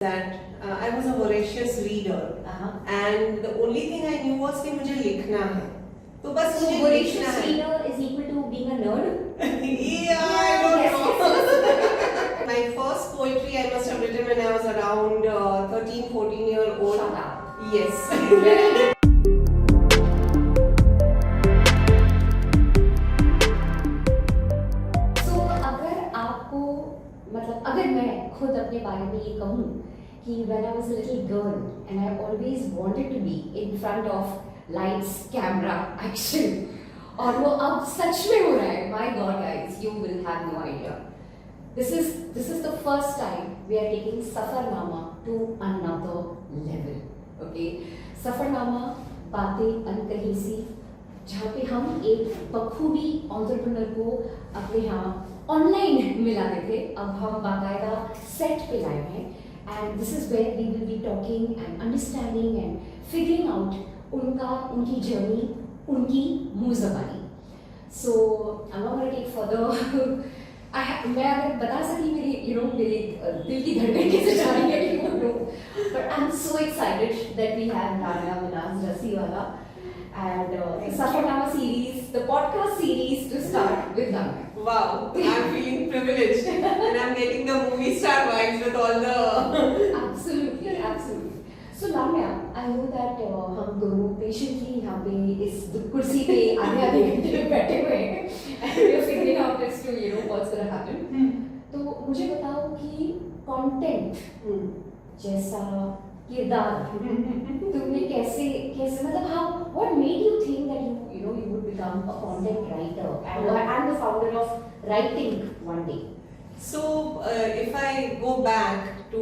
That I was a voracious reader and the only thing I knew was कि मुझे लिखना है तो बस So मुझे voracious लिखना है reader is equal to being a nerd? yeah I don't know my first poetry I must have written when I was around 13-14-year-old Shut up. yes So अगर आपको मतलब अगर मैं खुद अपने बारे में ये कहूँ कि when I was a little girl and I always wanted to be in front of lights, camera, action और वो अब सच में हो रहा है. My God guys, you will have no idea. This is the first time we are taking Safarnama to another level. Okay, Safarnama बातें अनकही सी जहाँ पे हम एक बखूबी एंटरप्रेन्योर को अपने यहाँ ऑनलाइन मिलाते थे अब हम बाकायदा सेट पे लाए हैं and this is where we will be talking and understanding and figuring out उनकी जर्नी उनकी मुँह ज़बानी so I am not going take further मैं अगर बता सकी मेरी दिल की धड़कन कैसे जा रही है but I am so excited that we have Lamia Minaj Rasiwala and the Safarnama series, the podcast series to start with Lamia. wow I'm feeling privileged and I'm getting the movie star vibes with all the absolutely so Lamia I know that हम दोनों patiently यहाँ पे इस कुर्सी पे आधे घंटे बैठे हुए हैं and we are figuring out as to what's gonna happen तो मुझे बताओ कि content जैसा किरदार तुमने कैसे मतलब how what made you think that you would become a content writer and the founder of writing one day? So if I go back to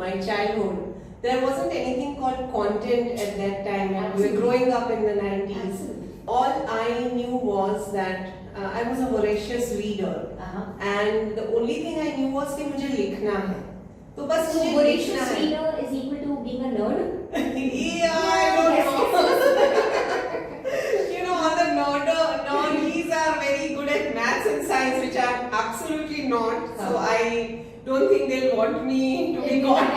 my childhood, there wasn't anything called content at that time when we were growing up in the 90s. Absolutely. All I knew was that I was a voracious reader and the only thing I knew was कि मुझे लिखना है तो बस So मुझे लिखना voracious है reader is equal to being a nerd? yeah I don't know all the nerdies are very good at maths and science which I'm absolutely not so I don't think they'll want me to be caught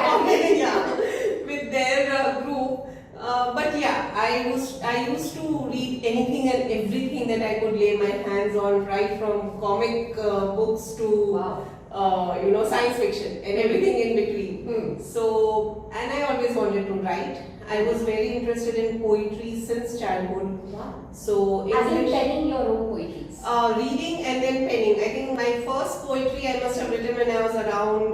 with their group but yeah I used to read anything and everything that I could lay my hands on right from comic books to science fiction and everything in between. So, and I always wanted to write. I was very interested in poetry since childhood. Wow. So, As in penning your own poetries? Reading and then penning. I think my first poetry I must have written when I was around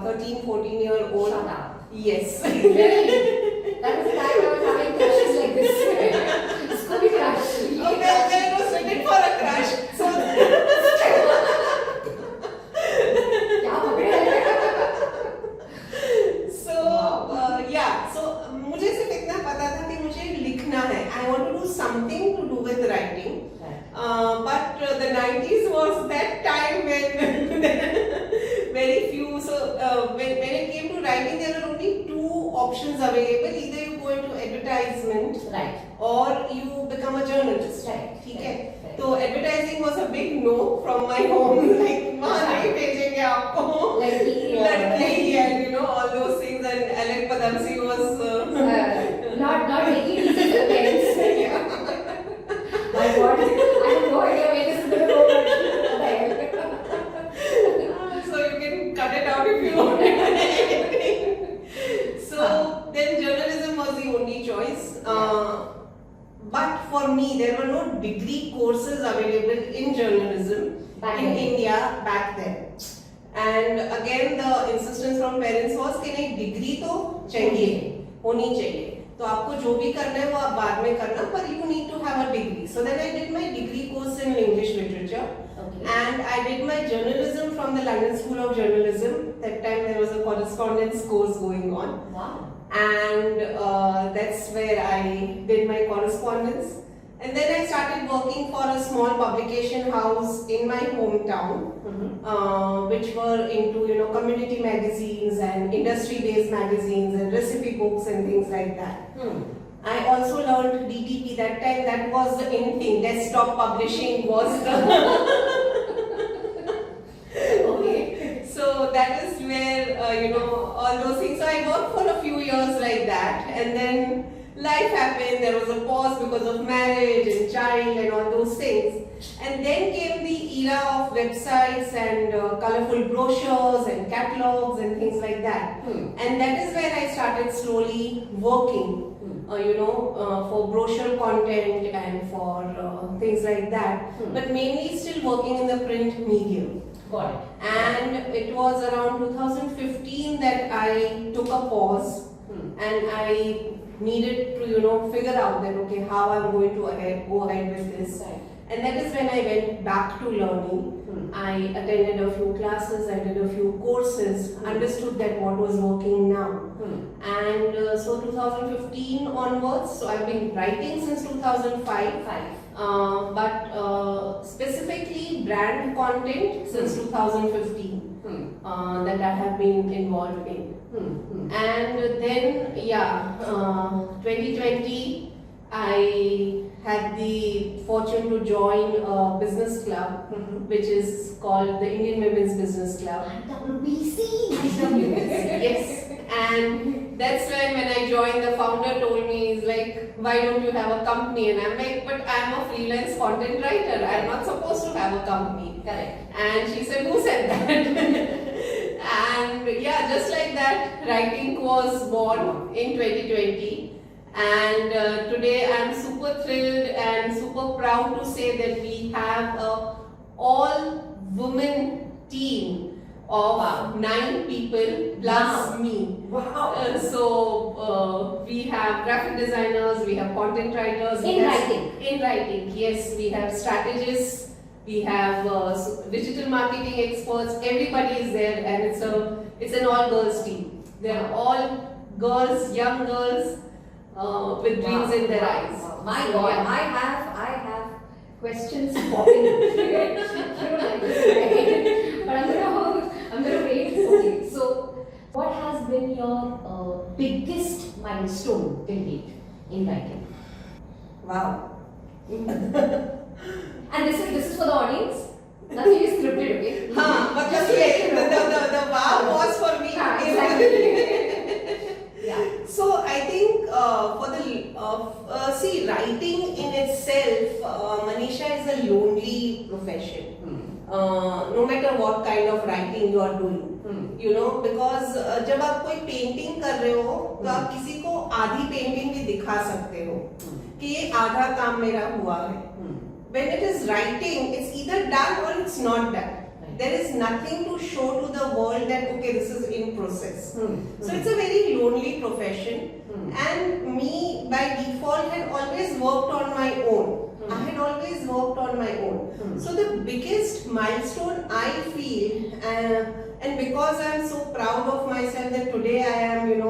13-14-year-old. Shut up. Yes. Really? That was the time I was having crushes like this. School crush. Oh, well, it was written for a crush. So, मुझे सिर्फ इतना पता था कि मुझे लिखना है I want to do something to do with writing but the 90s was that time when very few so when it came to writing there were only two options available either you go into advertisement right or you become a journalist ठीक है तो advertising was a big no from my home like वहाँ नहीं भेजेंगे आपको लड़की and all those things and Alec Padamsi was not making it easy for parents. My God, I have no idea where this is going to go. So you can cut it out if you want. So then journalism was the only choice. But for me, there were no degree courses available in journalism in India back then. And again, the insistence from parents was कि नहीं degree तो चाहिए होनी चाहिए तो आपको जो भी करना है वो आप बाद में करना पर you need to have a degree. So then I did my degree course in English literature and I did my journalism from the London School of Journalism. That time there was a correspondence course going on. Wow. And that's where I did my correspondence and then I started working for a small publication house in my hometown which were into community magazines and industry based magazines and recipe books and things like that. I also learned DTP that time that was the in thing desktop publishing was the okay so that is where all those things I worked for a few years like that, and then life happened. There was a pause because of marriage and child and all those things. And then came the era of websites and colorful brochures and catalogs and things like that. And that is where I started slowly working. For brochure content and for things like that, but mainly still working in the print medium. Got it. And it was around 2015 that I took a pause and I needed to figure out that okay, how I'm going to go ahead with this. Right. And that is when I went back to learning. I attended a few classes, I did a few courses, understood that what was working now. And so 2015 onwards, so I've been writing since 2005. But specifically brand content since 2015 that I have been involved in. And then 2020 I had the fortune to join a business club which is called the Indian Women's Business Club. IWBC. Yes. And that's when I joined, the founder told me, he's like, why don't you have a company? And I'm like, but I'm a freelance content writer. I'm not supposed to have a company. Correct. And she said, who said that? And just like that, writing was born in 2020. And today I'm super thrilled and super proud to say that we have a all-women team of 9 people plus me. Wow. So we have graphic designers, we have content writers. In writing, yes. We have strategists, we have digital marketing experts. Everybody is there, and it's an all-girls team. They are all girls, young girls with dreams in their eyes. My So, God, yeah. I have questions popping up. But I'm gonna wait for you. So, what has been your biggest milestone till date in writing? Wow. And this is for the audience. Nothing is scripted, okay? But Just the to let you know. the wow was for me. Exactly. Yeah. So I think for the writing in itself, Manisha, is a lonely profession. No matter what kind of writing you are doing, because जब आप कोई painting कर रहे हो तो आप किसी को आधी पेंटिंग भी दिखा सकते हो कि ये आधा काम मेरा हुआ है. When it is writing, it's either done or it's not done. There is nothing to show to the world that okay, this is in process. So it's a very lonely profession. And me by default had always worked on my own. I had always worked on my own. So the biggest milestone I feel, and because I am so proud of myself that today I am,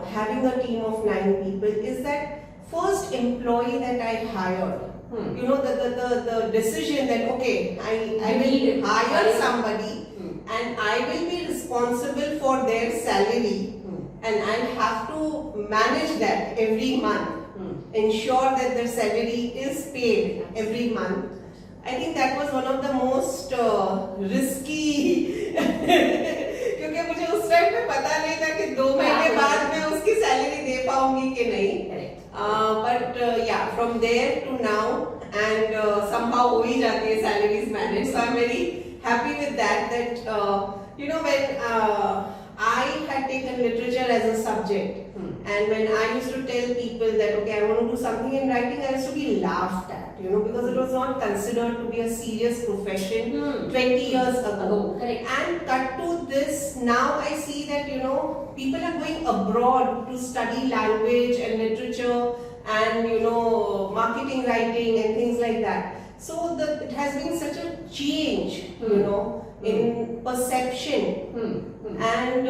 having a team of 9 people, is that first employee that I hired. The decision that okay, I will hire somebody and I will be responsible for their salary and I'll have to manage that every month, ensure that their salary is paid every month. I think that was one of the most risky क्योंकि मुझे उस time पे पता नहीं था कि 2 महीने बाद मैं उसकी सैलरी दे पाऊंगी कि नहीं. But from there to now, and somehow हो ही जाती है salaries managed. So I'm very happy with that. When I had taken literature as a subject, and when I used to tell people that okay, I want to do something in writing, I used to be laughed at, because it was not considered to be a serious profession 20 years ago. And cut to this, now I see that people are going abroad to study language and literature and marketing, writing and things like that. So it has been such a change, in perception, and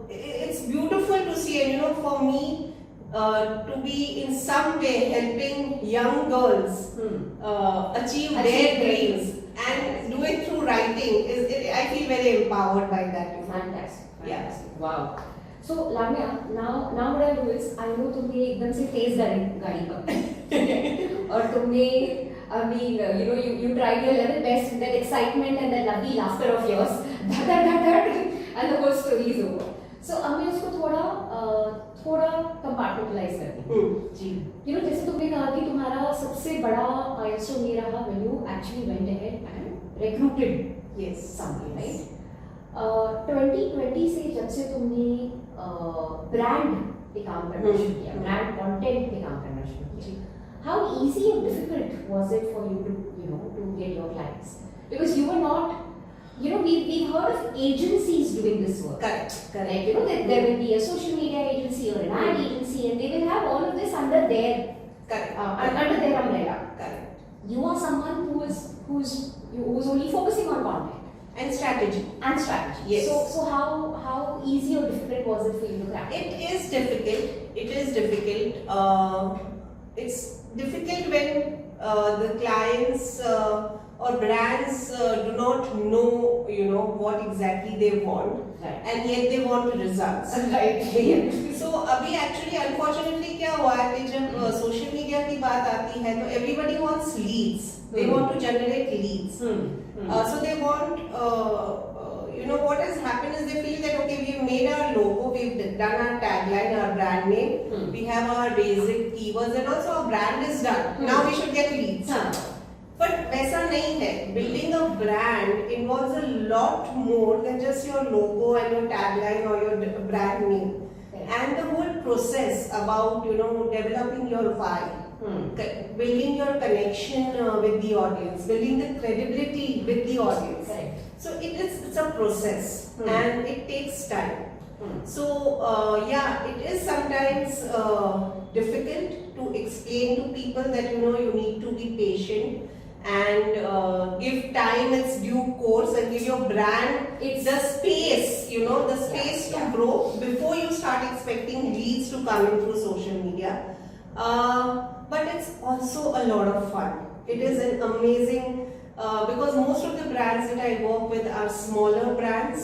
it's beautiful to see. And for me, to be in some way helping young girls achieve their dreams and do it through writing I feel very empowered by that. Fantastic. Yeah. Wow. So Lamya, now what I do is I know तुमने एकदम से तेज गाड़ी का और तुमने you tried your level best with that excitement and that lovely laughter of yours, and the whole story is over. So अब मैं उसको कंपार्टमेंटलाइज करती हूँ जी यू नो जैसे तुमने कहा कि तुम्हारा सबसे बड़ा माइलस्टोन ये रहा when you actually went ahead and recruited yes someone right 2020 से जब से तुमने ब्रांड पे काम करना शुरू किया ब्रांड कंटेंट पे काम करना शुरू किया how easy or difficult was it for you to get your clients because you were not we've heard of agencies doing this work correct like there will be a social media agency or an ad agency and they will have all of this under their correct under their umbrella correct you are someone who's only focusing on content and strategy yes so how easy or difficult was it for you to crack it is difficult it's difficult when the clients or brands do not know what exactly they want right. and yet they want results right so abhi actually unfortunately kya hua hai कि जब social media की बात आती है तो everybody wants leads they want to generate leads so they want what has happened is they feel that okay we've made our logo we've done our tagline our brand name we have our basic keywords and also our brand is done now we should get leads but वैसा नहीं है building a brand involves a lot more than just your logo and your tagline or your brand name and the whole process about developing your why building your connection with the audience building the credibility with the audience correct so it's a process and it takes time so it is sometimes difficult to explain to people that you need to be patient and give time its due course and give your brand the space the space to grow before you start expecting leads to come in through social media but it's also a lot of fun it is an amazing because most of the brands that I work with are smaller brands,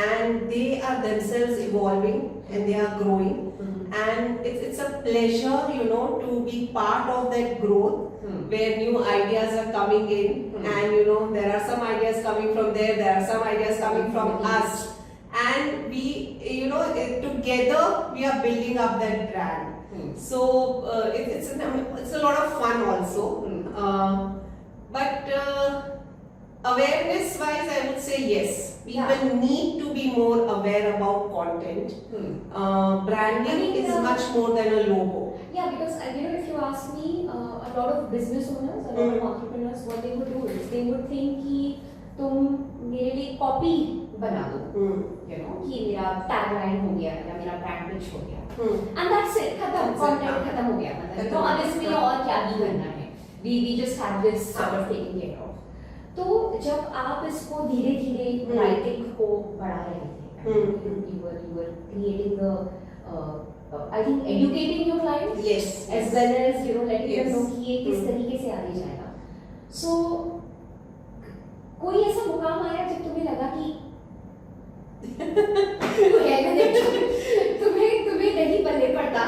and they are themselves evolving and they are growing, and it's a pleasure, to be part of that growth where new ideas are coming in, and there are some ideas coming from there are some ideas coming from us, and we, together we are building up that brand. So it's a lot of fun also. But awareness wise I would say yes people need to be more aware about content branding is much more than a logo because if you ask me a lot of business owners a lot of entrepreneurs what they would do is they would think कि तुम मेरे लिए copy बना दो कि मेरा tagline हो गया या मेरा ब्रांड पिच हो गया एंड दैट्स इट खत्म कंटेंट खत्म हो गया मतलब तो अब इसमें और क्या ही करना है we just have this sort of taking care of. तो जब आप इसको धीरे-धीरे writing को बढ़ा रहे थे, you were creating the, I think educating your clients, yes, as well as letting them know कि ये किस तरीके से आगे जाएगा. So कोई ऐसा मुकाम आया जब तुम्हें लगा कि तुम्हें नहीं पल्ले पड़ता,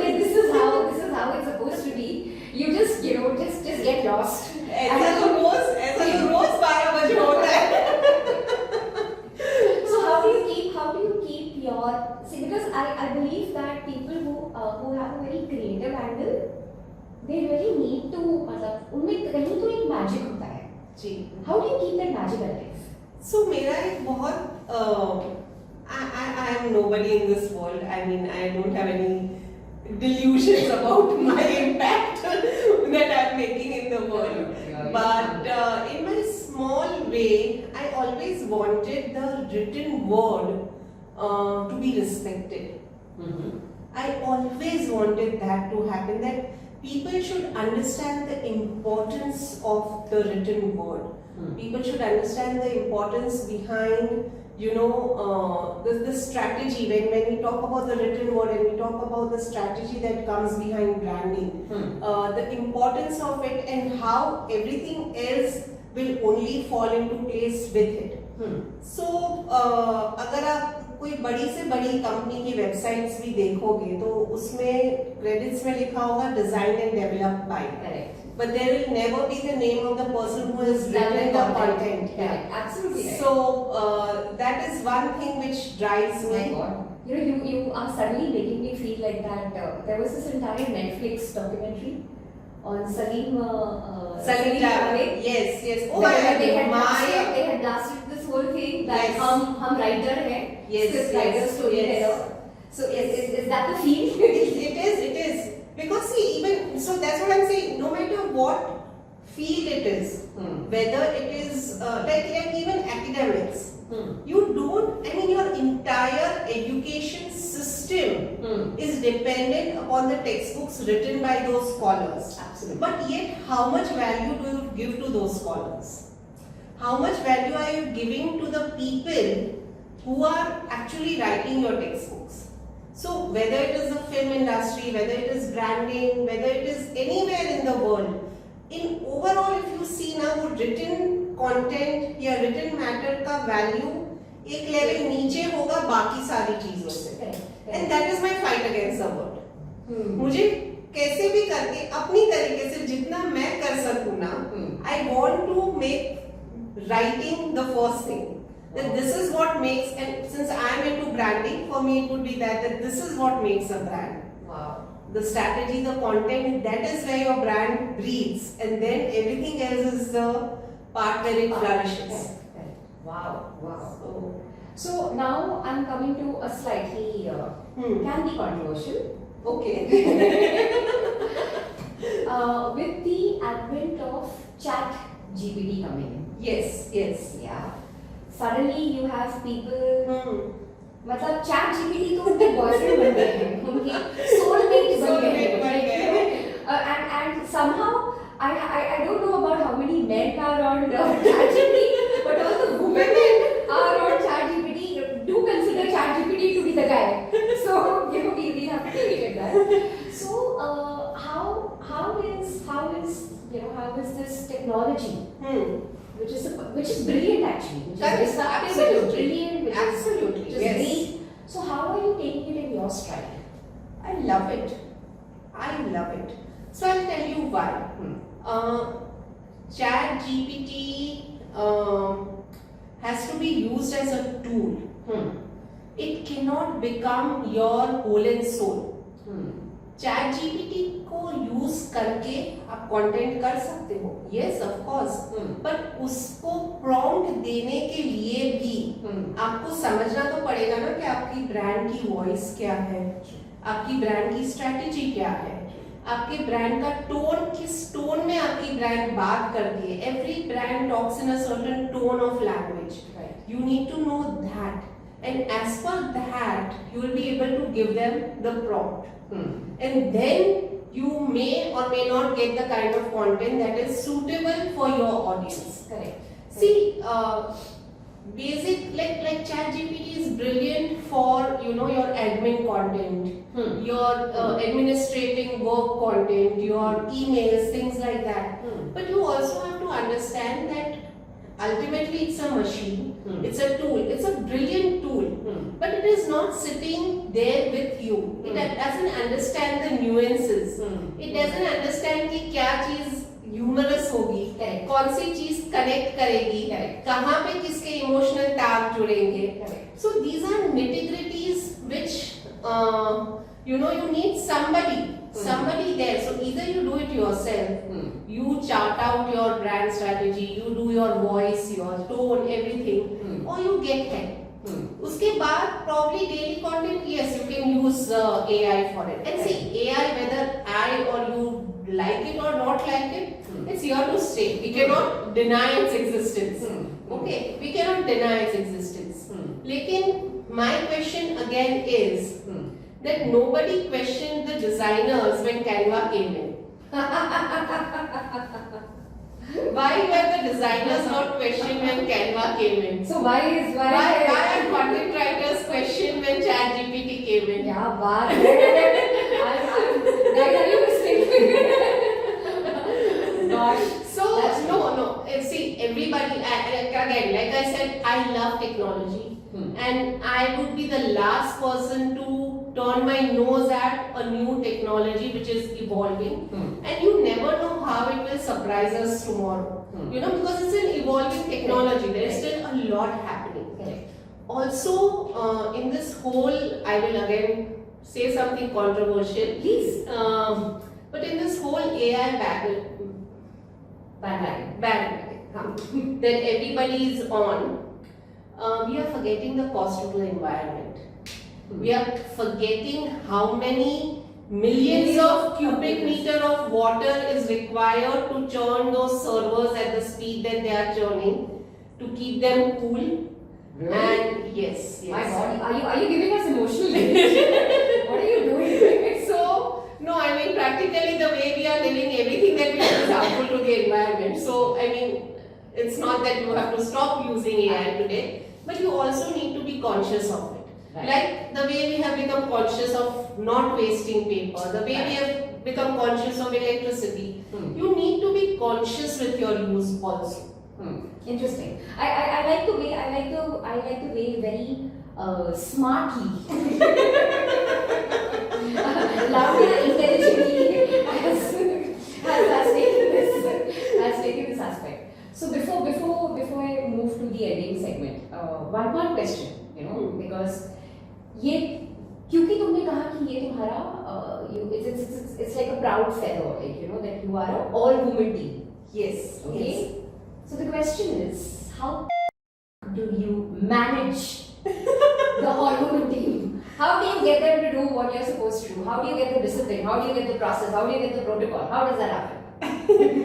that this is how it's supposed to be. You just get lost. ऐसा तो रोज 12 बजे होता है. So how do you keep your because I believe that people who have a very creative angle they really need to मतलब उनमें कहीं तो एक magic होता है. जी. How do you keep that magic alive? So मेरा एक बहुत I am nobody in this world. I mean I don't have any delusions about my impact that I'm making in the world. But in my small way, I always wanted the written word to be respected. I always wanted that to happen, that people should understand the importance of the written word. People should understand the importance behind the strategy when we talk about the written word and we talk about the strategy that comes behind branding, the importance of it and how everything else will only fall into place with it. So अगर आप कोई बड़ी से बड़ी company की websites भी देखोगे तो उसमें क्रेडिट्स में लिखा होगा design and develop by, but there will never be the name of the person who has written the content. Correct. Absolutely right. So that is one thing which drives Oh my me. God. You are suddenly making me feel like that. There was this entire Netflix documentary on Salim Javed. Yes, yes. Oh, Where I they had admire. they had blasted this whole thing that Yes. hum writer hai, Yes, script writer, yes, storyteller. yes. So is that the feel? It is. Because see, even, so that's what I'm saying, no matter what field it is, whether it is, like even academics, you don't, I mean your entire education system is dependent upon the textbooks written by those scholars. Absolutely. But yet, how much value do you give to those scholars? How much value are you giving to the people who are actually writing your textbooks? So whether it is the film industry, whether it is branding, whether it is anywhere in the world, in overall if you see now वो written content या written matter का value एक level नीचे होगा बाकी सारी चीजों से. And that is my fight against the world. मुझे कैसे भी करके अपनी तरीके से जितना मैं कर सकूँ ना, I want to make writing the first thing. That this is what makes, and since I am into branding, for me it would be that this is what makes a brand. Wow. The strategy, the content, that is where your brand breathes, and then everything else is the part where it flourishes. Wow. So now I'm coming to a slightly can be controversial. Okay. With the advent of Chat GPT coming in. Yes. Yeah. Suddenly you have people मतलब chat GPT तो उनके boyfriend बन गए हैं, उनके soulmate बन गए हैं, and somehow I don't know about how many men are on ChatGPT, but all the women are on ChatGPT. Do consider ChatGPT to be the guy. So we have to take it like that. So how is this technology? Which is brilliant actually. That is absolutely brilliant. Which absolutely is yes. great. So how are you taking it in your stride? I love it. So I'll tell you why. Chat GPT has to be used as a tool. It cannot become your whole and soul. Chat GPT को use करके आप content कर सकते हो, yes of course, पर उसको prompt देने के लिए भी आपको समझना तो पड़ेगा ना कि आपकी ब्रांड की वॉइस क्या है, आपकी ब्रांड की स्ट्रेटेजी क्या है, आपके ब्रांड का टोन, किस टोन में आपकी ब्रांड बात करती है. Every brand talks in a certain tone of language. You need to know that, and as per that you will be able to give them the prompt. And then you may or may not get the kind of content that is suitable for your audience. Correct. See, basic like ChatGPT is brilliant for your admin content, your administrating work content, your emails, things like that. But you also have to understand that ultimately it's a machine, it's a tool, it's a brilliant tool, but it is not sitting there with you. It doesn't understand the nuances. It doesn't understand कि क्या चीज humerus होगी, कौन सी चीज connect करेगी, कहाँ पे किसके इमोशनल टैग जुड़ेंगे. So these are nitty-gritties which you need somebody there. So either you do it yourself, you chart out your brand strategy, you do your voice, your tone, everything, or you get help. उसके बाद probably daily content, yes, you can use AI for it. And see, AI, whether I or you like it or not like it, it's here to stay. We cannot deny its existence. Okay, we cannot deny its existence. लेकिन my question again is that nobody questioned the designers when Canva came in. Why were the designers not questioned when Canva came in? So why are content writers questioned when ChatGPT came in? क्या बात है? I'm listening. Gosh. So no. See, everybody. Again, like I said, I love technology, and I would be the last person to turn my nose at a new technology which is evolving, and you never know how it will surprise us tomorrow. You know, because it's an evolving technology, there is still a lot happening. Correct. Also, in this whole, I will again say something controversial, Please. but in this whole AI bandwagon that everybody is on, we are forgetting the cost to the environment. We are forgetting how many millions of cubic meter of water is required to churn those servers at the speed that they are churning to keep them cool. Really? And yes, My yes. God, are you giving us emotional damage? What are you doing? So, no, I mean, practically the way we are living, everything that we do is harmful to the environment. So, I mean, it's not that you have to stop using AI today, but you also need to be conscious of it. Right. Like the way we have become conscious of not wasting paper, the way we have become conscious of electricity, you need to be conscious with your use also. Interesting. I like the way very smartly Lavanya intelligently has taken this aspect. So before I move to the ending segment, one question, you know, because ये क्योंकि तुमने कहा कि ये तुम्हारा it's like a proud feather, like, you know, that you are an all woman team. Yes. Okay. Yes. So the question is, how do you manage the all-woman team? How do you get them to do what you're supposed to do? How do you get the discipline? How do you get the process? How do you get the protocol? How does that happen?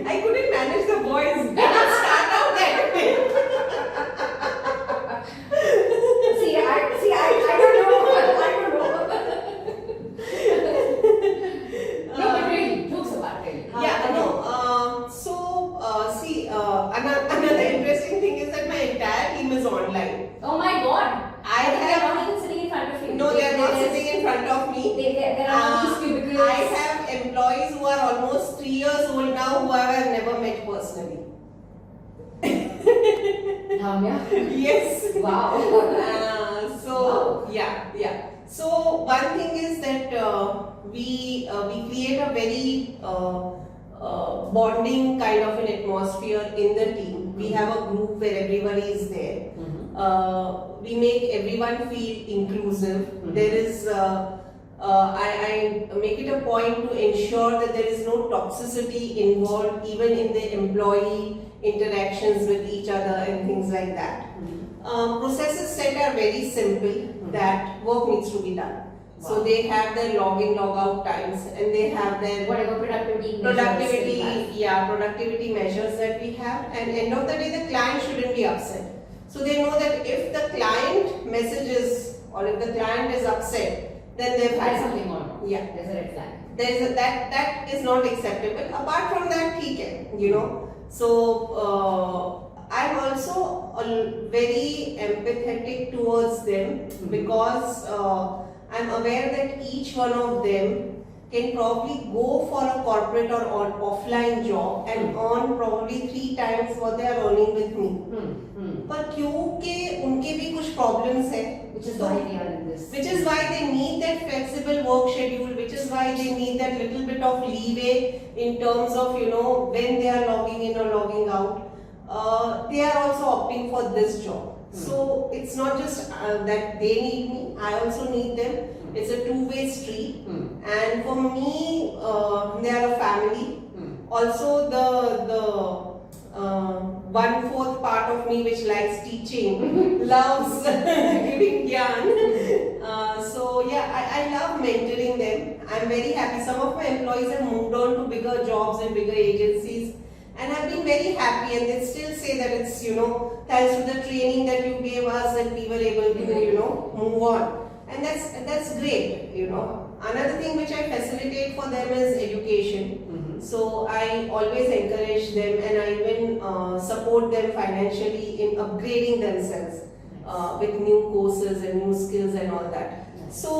I couldn't manage the boys. We didn't start out that way. See, I don't know. No, but really, jokes apart, really. Yeah, no. Another interesting thing is that my entire team is online. Oh my God! I think have- they're not even sitting in front of you. No, they are not sitting in front of me. There are these cubicles. I have employees who are almost 3 years old now who I have never met personally. Lavanya? Yes. Wow. So yeah. So one thing is that we create a very bonding kind of an atmosphere in the team. We have a group where everybody is there. We make everyone feel inclusive. There is I make it a point to ensure that there is no toxicity involved even in the employee interactions with each other and things like that. Processes set are very simple, that work needs to be done. So they have their log-in, log-out times, and they have their Whatever productivity measures we have. productivity measures that we have. And end of the day, the client shouldn't be upset. So they know that if the client messages or if the client is upset, then they've had There's something wrong. Yeah. There's a red flag. that is not acceptable. Apart from that, ठीक है, you know. So I'm also very empathetic towards them because I'm aware that each one of them can probably go for a corporate or offline job and earn probably 3 times what they are earning with me. पर क्योंकि उनके भी कुछ problems हैं, Which is why we are in this. which is why they need that flexible work schedule, which is why they need that little bit of leeway in terms of, you know, when they are logging in or logging out. They are also opting for this job. So it's not just that they need me, I also need them. It's a two-way street. And for me, they are a family. Also, the 1/4 part of me which likes teaching loves giving gyan. So yeah, I love mentoring them. I'm very happy. Some of my employees have moved on to bigger jobs and bigger agencies, and I've been very happy. And they still say that it's, you know, thanks to the training that you gave us that we were able to, you know, move on. And that's great, you know. Another thing which I facilitate for them is education. So I always encourage them, and I even support them financially in upgrading themselves with new courses and new skills and all that. So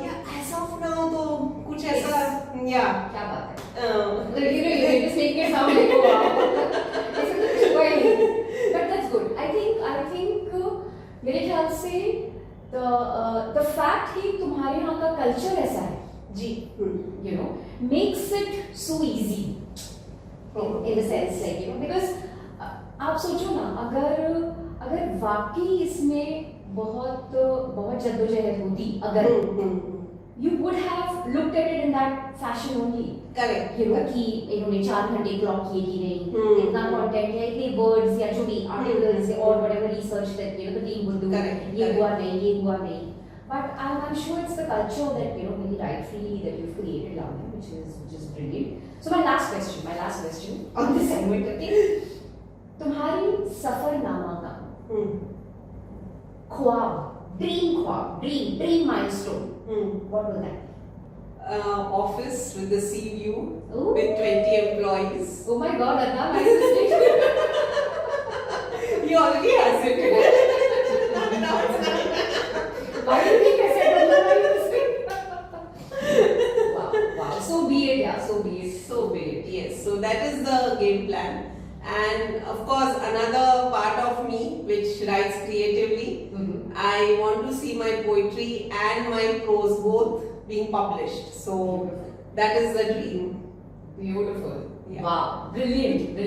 yeah, as of now, though, कुछ ऐसा yeah. क्या बात है? You're just making it sound like, oh wow. ऐसा तो कुछ हुआ ही नहीं. But that's good. I think मेरे ख्याल से the fact कि तुम्हारे यहाँ का culture ऐसा है, जी. you know, makes it so easy. In the sense like you know because आप सोचो ना अगर वाकई इसमें बहुत बहुत जद्दोजहद होती अगर you would have looked at it in that fashion only. Correct. You know कि इन्होंने 4 घंटे क्लॉक किए कि नहीं, इतना कंटेंट या इतने वर्ड्स या जो भी आर्टिकल्स और whatever research that you know the team would do. Correct. ये हुआ नहीं. But I'm sure it's the culture that you know very rightfully that you've created, Lavanya, which is brilliant. So my last question on this segment, okay? तुम्हारी सफरनामा का dream milestone. What was that? Office with the sea view Ooh. with 20 employees. Oh my God, Adnan, manifestation. He already has it. Now it's not. Why do you think I said Adnan manifestation? Wow. So be it, yeah. So be it. So big, yes. So that is the game plan. And of course, another part of me which writes creatively, I want to see my poetry and my prose both being published. So that is the dream. Beautiful. Yeah. Wow. Brilliant.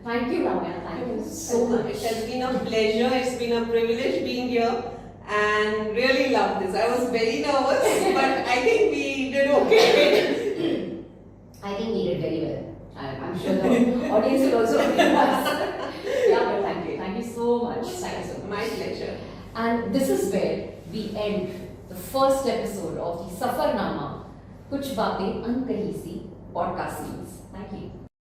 Thank you, Ramya. Thank you so much. It has been a pleasure. It's been a privilege being here and really love this. I was very nervous, but I think we did okay. I think we did very well. I'm sure the audience will also agree with us. Yeah, but thank you. Thank you so much. Thank you so much. My pleasure. And this is where we end the first episode of the Safarnama Kuch Baatein Unkahee Si podcast series. Thank you.